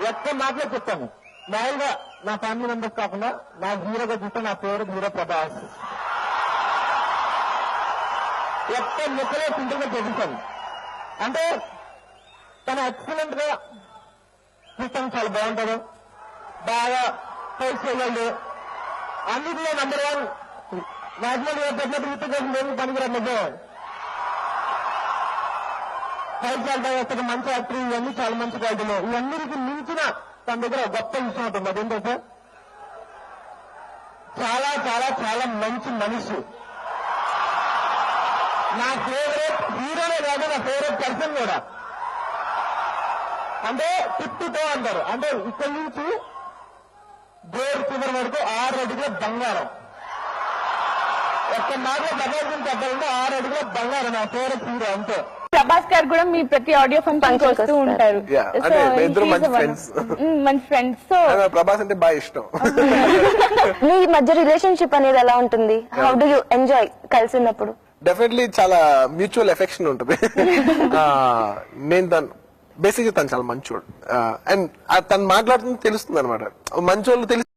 ఒక్క మాటలో చెప్తాను. మామూలుగా నా ఫ్యామిలీ మెంబర్స్ కాకుండా నా హీరోగా చూస్తే నా ఫేవరెట్ హీరో ప్రభాస్. ఒక్క ముక్కలో సింపుల్ గా చెప్పేశాను. అంటే తన ఎక్సలెంట్ గా చూస్తాను, చాలా బాగుంటాడు, బాగా ఫైట్ చేయగలడు, అన్నిటిలో నంబర్ 1. నేషనల్ చెప్పినట్టు యూత్ కోసం ఏమి పనికిరాదు. ఫైట్ చాలా బాగా వస్తుంది, మంచి యాక్టర్, ఇవన్నీ చాలా మంచి క్వాలిటీలో. ఇవన్నిటికి మించిన తన దగ్గర గొప్ప విషయం ఉంటుంది. అదేంటంటే చాలా చాలా చాలా మంచి మనిషి. నా ఫేవరెట్ హీరోనే కాదు, నా ఫేవరెట్ పర్సన్ కూడా. అంటే టిప్తో అంటారు, అంటే ఇక్కడి నుంచి గోర్ చివరి వరకు 6 అడుగుల బంగారం. ఒక్క మాటలో ప్రపంచం చెప్పాలంటే 6 అడుగుల బంగారం నా ఫేవరెట్ హీరో. అంతే. ప్రభాస్ గారు కూడా మీ ప్రతి ఆడియో ఫంక్షన్ వస్తూ ఉంటారు. మంచి ఫ్రెండ్స్. సో ప్రభాస్ అంటే బాగా ఇష్టం. మీ మధ్య రిలేషన్షిప్ అనేది ఎలా ఉంటుంది? హౌ డు యూ ఎంజాయ్ కలిసి ఉన్నప్పుడు? డెఫినెట్లీ చాలా మ్యూచువల్ ఎఫెక్షన్ ఉంటుంది. నేను బేసిక్గా తను చాలా మంచోడు, అండ్ తను మాట్లాడుతుంది తెలుస్తుంది అనమాట. మంచోళ్ళు తెలుసు.